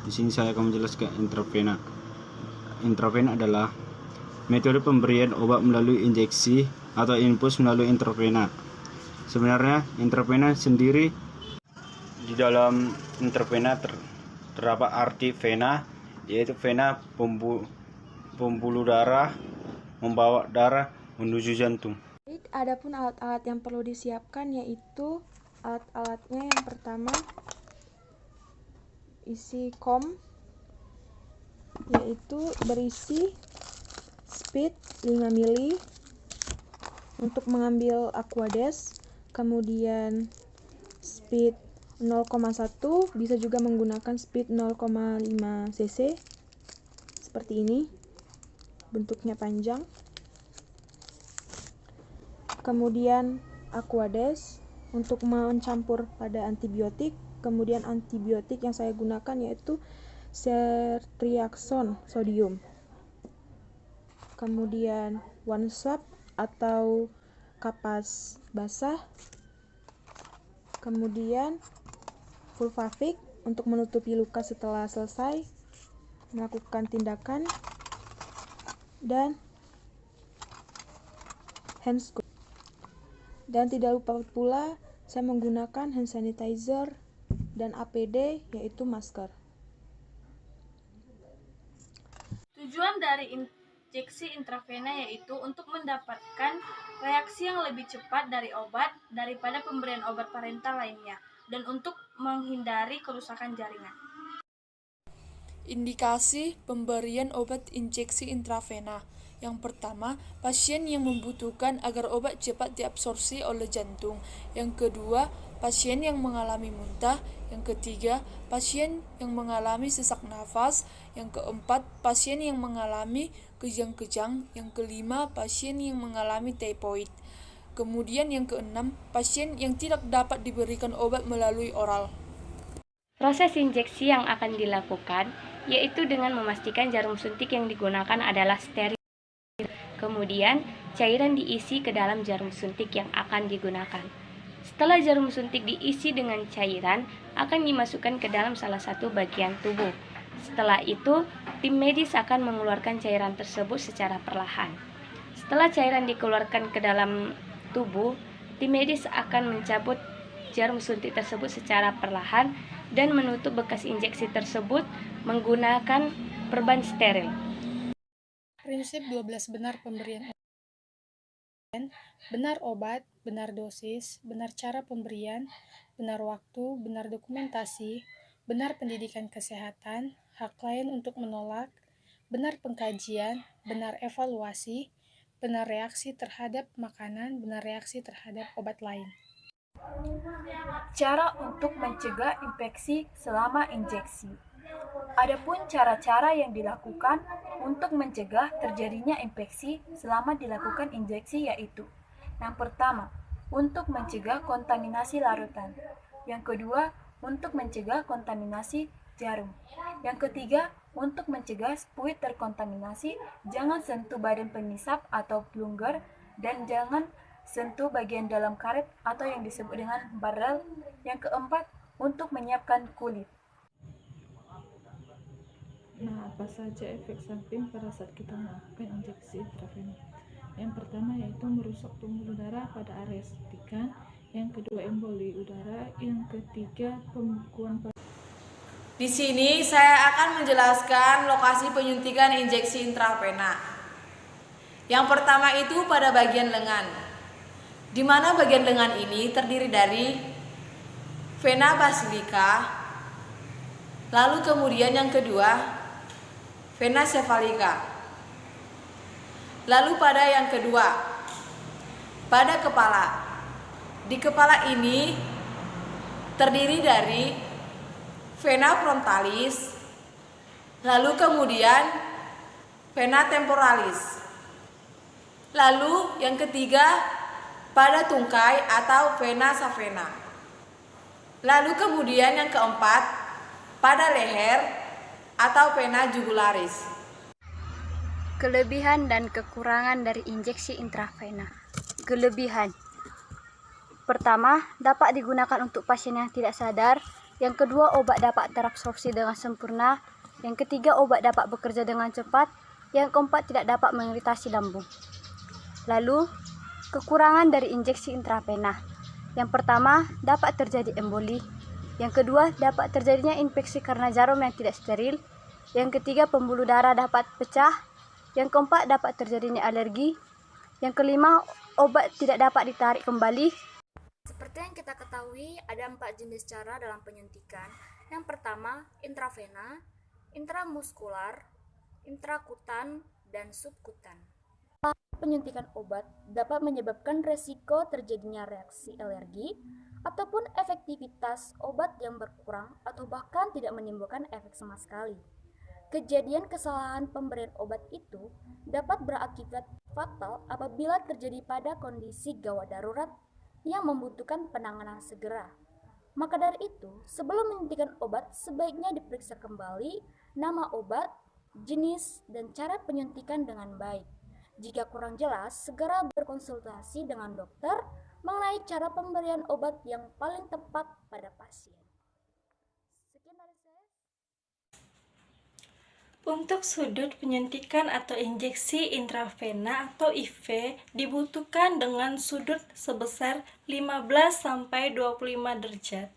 Di sini saya akan menjelaskan intravena. Intravena adalah metode pemberian obat melalui injeksi atau infus melalui intravena. Sebenarnya intravena sendiri, di dalam intravena terdapat arti vena, yaitu vena pembuluh darah membawa darah menuju jantung. Adapun alat-alat yang perlu disiapkan yaitu alat-alatnya yang pertama isi kom, yaitu berisi speed 5 ml untuk mengambil Aquades, kemudian speed 0,1, bisa juga menggunakan speed 0,5 cc seperti ini, bentuknya panjang. Kemudian Aquades untuk mencampur pada antibiotik. Kemudian antibiotik yang saya gunakan yaitu ceftriaxone sodium. Kemudian one swab atau kapas basah. Kemudian Fulvavic untuk menutupi luka setelah selesai melakukan tindakan, dan hand scoop. Dan tidak lupa pula saya menggunakan hand sanitizer dan APD, yaitu masker. Tujuan dari injeksi intravena yaitu untuk mendapatkan reaksi yang lebih cepat dari obat daripada pemberian obat parental lainnya, dan untuk menghindari kerusakan jaringan. Indikasi pemberian obat injeksi intravena. Yang pertama, pasien yang membutuhkan agar obat cepat diabsorpsi oleh jantung. Yang kedua, pasien yang mengalami muntah. Yang ketiga, pasien yang mengalami sesak nafas. Yang keempat, pasien yang mengalami kejang-kejang. Yang kelima, pasien yang mengalami typhoid. Kemudian yang keenam, pasien yang tidak dapat diberikan obat melalui oral. Proses injeksi yang akan dilakukan yaitu dengan memastikan jarum suntik yang digunakan adalah steril. Kemudian, cairan diisi ke dalam jarum suntik yang akan digunakan. Setelah jarum suntik diisi dengan cairan, akan dimasukkan ke dalam salah satu bagian tubuh. Setelah itu, tim medis akan mengeluarkan cairan tersebut secara perlahan. Setelah cairan dikeluarkan ke dalam tubuh, tim medis akan mencabut jarum suntik tersebut secara perlahan dan menutup bekas injeksi tersebut menggunakan perban steril. Prinsip 12 benar pemberian obat. Benar obat, benar dosis, benar cara pemberian, benar waktu, benar dokumentasi, benar pendidikan kesehatan, hak klien untuk menolak, benar pengkajian, benar evaluasi, benar reaksi terhadap makanan, benar reaksi terhadap obat lain. Cara untuk mencegah infeksi selama injeksi. Adapun cara-cara yang dilakukan untuk mencegah terjadinya infeksi selama dilakukan injeksi yaitu: yang pertama, untuk mencegah kontaminasi larutan. Yang kedua, untuk mencegah kontaminasi jarum. Yang ketiga, untuk mencegah fluid terkontaminasi, jangan sentuh badan pengisap atau plunger, dan jangan sentuh bagian dalam karet atau yang disebut dengan barrel. Yang keempat, untuk menyiapkan kulit. Nah, apa saja efek samping pada saat kita melakukan injeksi intravena? Yang pertama yaitu merusak pembuluh darah pada area suntikan. Yang kedua, emboli udara. Yang ketiga, pembekuan. Di sini saya akan menjelaskan lokasi penyuntikan injeksi intravena. Yang pertama itu pada bagian lengan, di mana bagian lengan ini terdiri dari vena basilika, lalu kemudian yang kedua vena cephalica. Lalu pada yang kedua, pada kepala. Di kepala ini terdiri dari vena frontalis, lalu kemudian vena temporalis. Lalu yang ketiga pada tungkai atau vena savena. Lalu kemudian yang keempat pada leher atau vena jugularis. Kelebihan dan kekurangan dari injeksi intravena. Kelebihan. Pertama, dapat digunakan untuk pasien yang tidak sadar. Yang kedua, obat dapat terabsorpsi dengan sempurna. Yang ketiga, obat dapat bekerja dengan cepat. Yang keempat, tidak dapat mengiritasi lambung. Lalu, kekurangan dari injeksi intravena. Yang pertama, dapat terjadi emboli. Yang kedua, dapat terjadinya infeksi karena jarum yang tidak steril. Yang ketiga, pembuluh darah dapat pecah. Yang keempat, dapat terjadinya alergi. Yang kelima, obat tidak dapat ditarik kembali. Seperti yang kita ketahui, ada 4 jenis cara dalam penyuntikan. Yang pertama, intravena, intramuskular, intrakutan, dan subkutan. Penyuntikan obat dapat menyebabkan resiko terjadinya reaksi alergi ataupun efektivitas obat yang berkurang atau bahkan tidak menimbulkan efek sama sekali. Kejadian kesalahan pemberian obat itu dapat berakibat fatal apabila terjadi pada kondisi gawat darurat yang membutuhkan penanganan segera. Maka dari itu, sebelum menyuntikkan obat, sebaiknya diperiksa kembali nama obat, jenis, dan cara penyuntikan dengan baik. Jika kurang jelas, segera berkonsultasi dengan dokter mengenai cara pemberian obat yang paling tepat pada pasien. Sekian dari saya. Untuk sudut penyuntikan atau injeksi intravena atau IV dibutuhkan dengan sudut sebesar 15-25 derajat.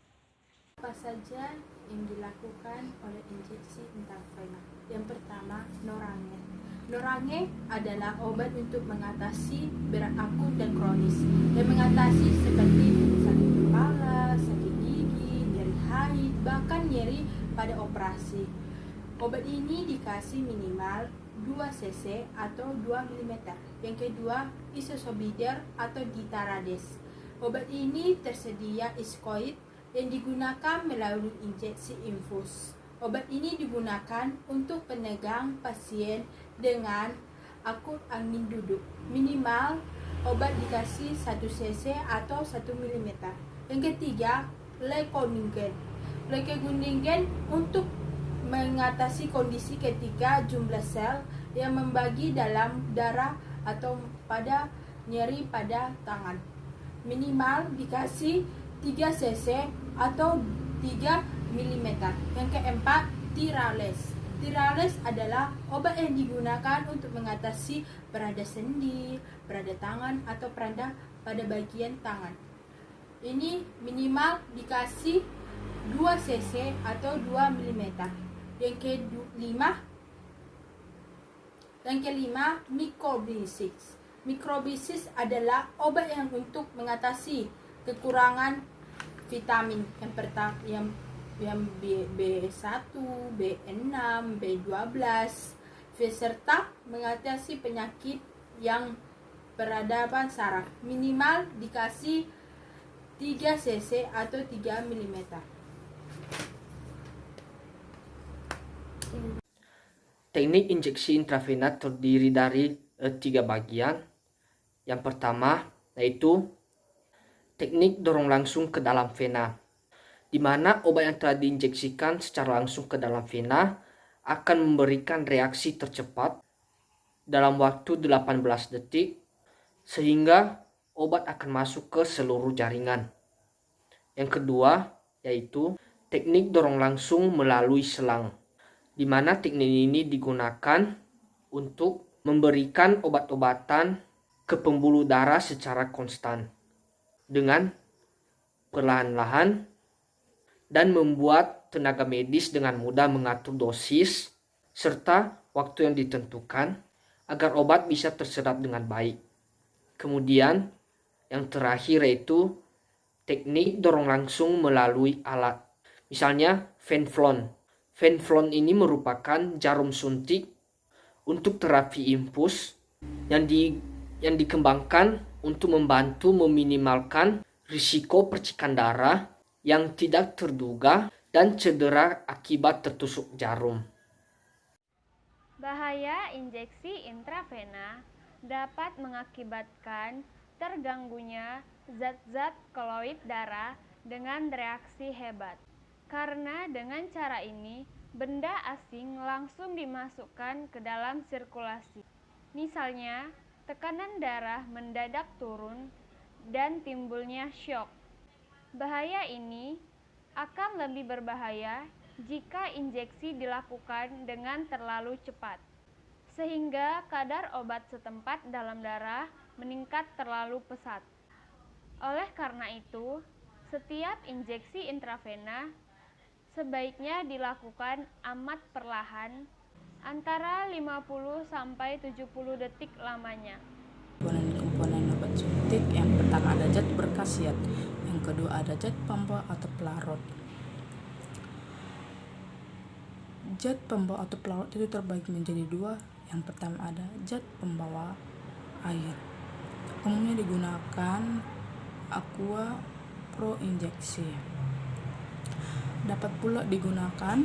Apa saja yang dilakukan oleh injeksi intravena? Yang pertama, norange. Norange adalah obat untuk mengatasi berat akut dan kronis, dan mengatasi seperti sakit kepala, sakit gigi, nyeri haid, bahkan nyeri pada operasi. Obat ini dikasih minimal 2 cc atau 2 mm. Yang kedua, isosobidar atau ditarades. Obat ini tersedia iskoid yang digunakan melalui injeksi infus. Obat ini digunakan untuk penegang pasien dengan akut angin duduk. Minimal obat dikasih 1 cc atau 1 mm. Yang ketiga, lekoningen. Lekoningen untuk mengatasi kondisi ketika jumlah sel yang membagi dalam darah atau pada nyeri pada tangan. Minimal dikasih 3 cc atau 3 mm. Yang keempat, tirales. Tirales adalah obat yang digunakan untuk mengatasi perada sendi, perada tangan atau perada pada bagian tangan. Ini minimal dikasih 2 cc atau 2 mm. Yang kelima, mikrobisis. Mikrobisis adalah obat yang untuk mengatasi kekurangan vitamin yang B1, B6, B12 serta mengatasi penyakit yang peradaban saraf. Minimal dikasih 3 cc atau 3 mm. Teknik injeksi intravena terdiri dari 3 bagian. Yang pertama yaitu teknik dorong langsung ke dalam vena, di mana obat yang telah diinjeksikan secara langsung ke dalam vena akan memberikan reaksi tercepat dalam waktu 18 detik sehingga obat akan masuk ke seluruh jaringan. Yang kedua yaitu teknik dorong langsung melalui selang, di mana teknik ini digunakan untuk memberikan obat-obatan ke pembuluh darah secara konstan dengan perlahan-lahan dan membuat tenaga medis dengan mudah mengatur dosis serta waktu yang ditentukan agar obat bisa terserap dengan baik. Kemudian yang terakhir yaitu teknik dorong langsung melalui alat, misalnya Venflon. Venflon ini merupakan jarum suntik untuk terapi infus yang dikembangkan untuk membantu meminimalkan risiko percikan darah yang tidak terduga dan cedera akibat tertusuk jarum. Bahaya injeksi intravena dapat mengakibatkan terganggunya zat-zat koloid darah dengan reaksi hebat. Karena dengan cara ini, benda asing langsung dimasukkan ke dalam sirkulasi. Misalnya, tekanan darah mendadak turun dan timbulnya syok. Bahaya ini akan lebih berbahaya jika injeksi dilakukan dengan terlalu cepat, sehingga kadar obat setempat dalam darah meningkat terlalu pesat. Oleh karena itu, setiap injeksi intravena sebaiknya dilakukan amat perlahan, antara 50 sampai 70 detik lamanya. Komponen obat suntik yang pertama ada zat berkhasiat, yang kedua ada zat pembawa atau pelarut. Zat pembawa atau pelarut itu terbagi menjadi dua. Yang pertama ada zat pembawa air. Umumnya digunakan aqua pro injeksi. Dapat pula digunakan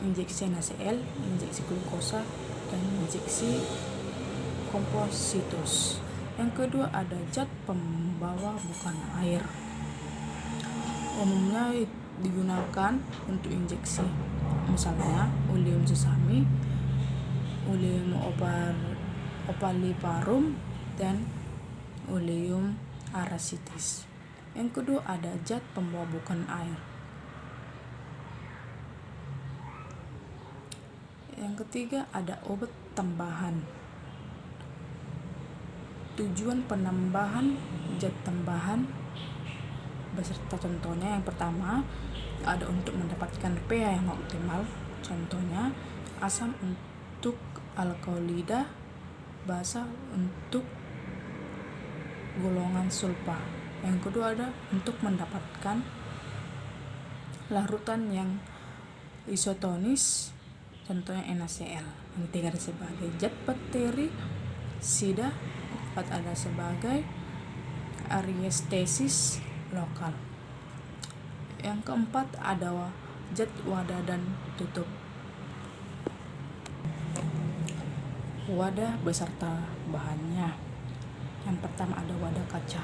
injeksi NaCl, injeksi glukosa, dan injeksi kompositus. Yang kedua ada zat pembawa bukan air. Umumnya digunakan untuk injeksi, misalnya oleum sesame, oleum opaliparum, dan oleum aracitis. Yang kedua ada zat pembawa bukan air. Yang ketiga ada obat tambahan. Tujuan penambahan zat tambahan beserta contohnya, yang pertama ada untuk mendapatkan pH yang optimal, contohnya asam untuk alkaloida, basa untuk golongan sulfa. Yang kedua ada untuk mendapatkan larutan yang isotonis, contohnya NaCl. Yang ketiga ada sebagai zat bakteri sida, empat ada sebagai ariestesis lokal. Yang keempat ada zat wadah dan tutup. Wadah beserta bahannya. Yang pertama ada wadah kaca.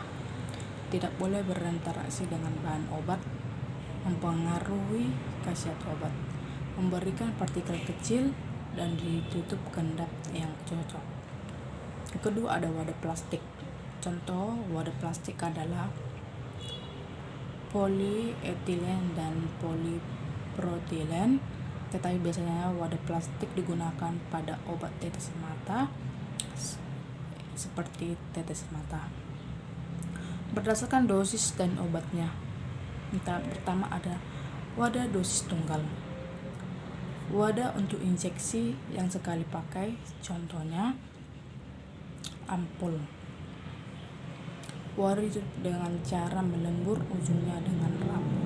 Tidak boleh berinteraksi dengan bahan obat, mempengaruhi khasiat obat, memberikan partikel kecil, dan ditutup kendap yang cocok. Yang kedua ada wadah plastik. Contoh wadah plastik adalah polietilen dan poliprotilen, tetapi biasanya wadah plastik digunakan pada obat tetes mata seperti tetes mata. Berdasarkan dosis dan obatnya. Pertama ada wadah dosis tunggal. Wadah untuk injeksi yang sekali pakai, contohnya ampul. Wadah itu dengan cara melembur ujungnya dengan rapuh.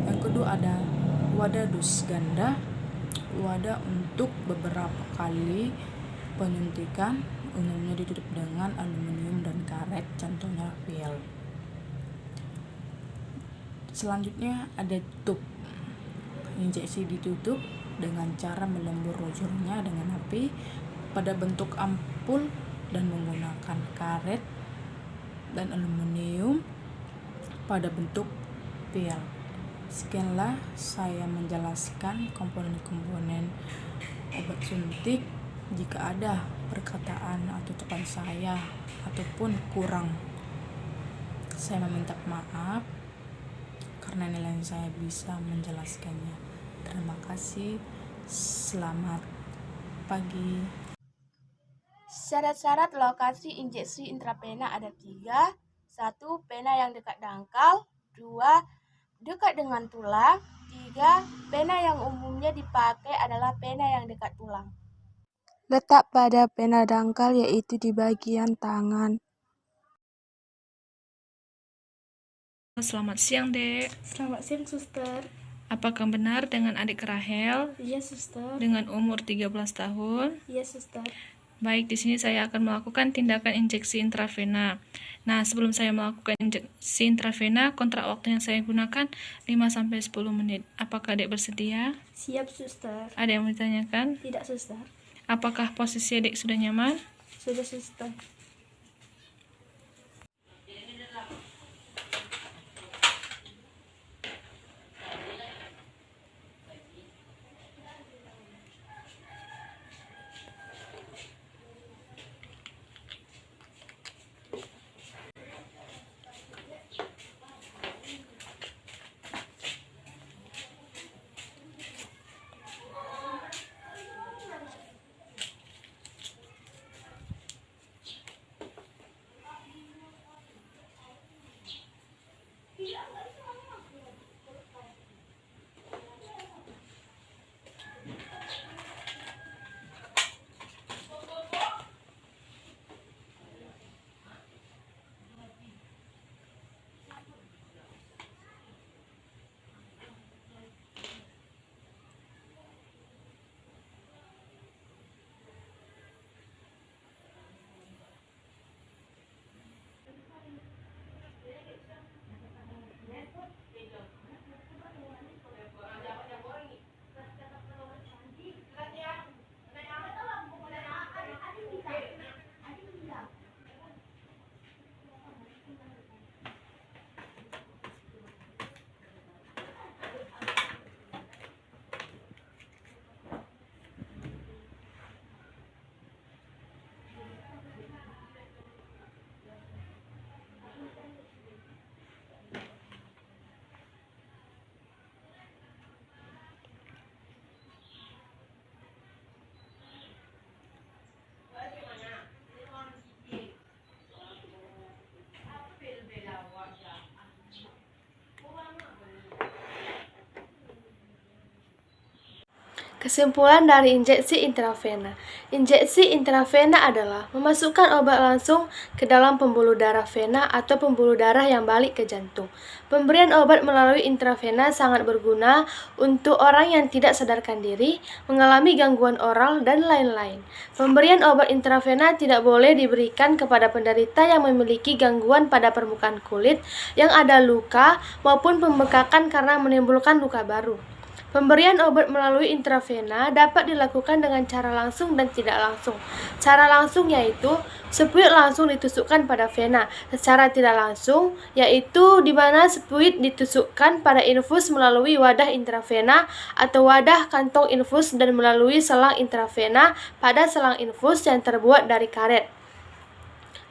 Yang kedua ada wadah dosis ganda. Wadah untuk beberapa kali penyuntikan, umumnya ditutup dengan aluminium dan karet, contohnya vial. Selanjutnya ada tub. Injeksi ditutup dengan cara melembur ujungnya dengan api pada bentuk ampul dan menggunakan karet dan aluminium pada bentuk vial. Sekianlah saya menjelaskan komponen-komponen obat suntik. Jika ada perkataan atau ucapan saya ataupun kurang, saya meminta maaf karena nilai saya bisa menjelaskannya. Terima kasih. Selamat pagi. Syarat-syarat lokasi injeksi intravena ada 3. 1. Pena yang dekat dangkal. 2. Dekat dengan tulang. 3. Pena yang umumnya dipakai adalah pena yang dekat tulang. Letak pada pena dangkal yaitu di bagian tangan. Selamat siang, Dek. Selamat siang, Suster. Apakah benar dengan adik Rahel Iya, Suster. dengan umur 13 tahun? Iya, Suster. Baik, di sini saya akan melakukan tindakan injeksi intravena. Nah, sebelum saya melakukan injeksi intravena, kontrak waktu yang saya gunakan 5-10 menit. Apakah adik bersedia? Siap, suster. Ada yang mau ditanyakan? Tidak, suster. Apakah posisi adik sudah nyaman? Sudah, suster. Kesimpulan dari injeksi intravena. Injeksi intravena adalah memasukkan obat langsung ke dalam pembuluh darah vena atau pembuluh darah yang balik ke jantung. Pemberian obat melalui intravena sangat berguna untuk orang yang tidak sadarkan diri, mengalami gangguan oral, dan lain-lain. Pemberian obat intravena tidak boleh diberikan kepada penderita yang memiliki gangguan pada permukaan kulit, yang ada luka, maupun pembekakan karena menimbulkan luka baru. Pemberian obat melalui intravena dapat dilakukan dengan cara langsung dan tidak langsung. Cara langsung yaitu sepuit langsung ditusukkan pada vena. Secara tidak langsung yaitu di mana sepuit ditusukkan pada infus melalui wadah intravena atau wadah kantong infus dan melalui selang intravena pada selang infus yang terbuat dari karet.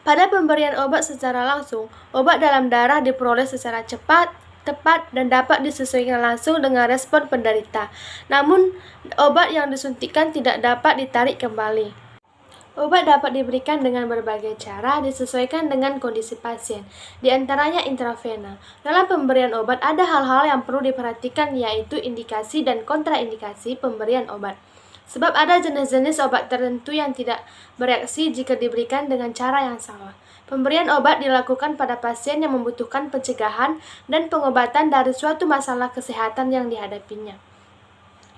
Pada pemberian obat secara langsung, obat dalam darah diperoleh secara cepat, tepat, dan dapat disesuaikan langsung dengan respon penderita. Namun, obat yang disuntikan tidak dapat ditarik kembali. Obat dapat diberikan dengan berbagai cara disesuaikan dengan kondisi pasien, di antaranya intravena. Dalam pemberian obat ada hal-hal yang perlu diperhatikan yaitu indikasi dan kontraindikasi pemberian obat. Sebab ada jenis-jenis obat tertentu yang tidak bereaksi jika diberikan dengan cara yang salah. Pemberian obat dilakukan pada pasien yang membutuhkan pencegahan dan pengobatan dari suatu masalah kesehatan yang dihadapinya.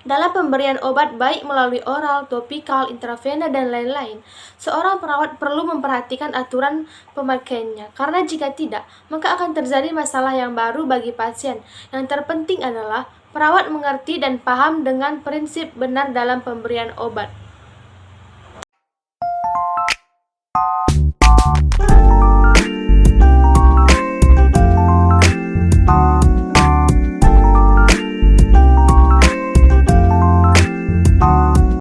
Dalam pemberian obat baik melalui oral, topikal, intravena, dan lain-lain, seorang perawat perlu memperhatikan aturan pemakaiannya, karena jika tidak, maka akan terjadi masalah yang baru bagi pasien. Yang terpenting adalah perawat mengerti dan paham dengan prinsip benar dalam pemberian obat.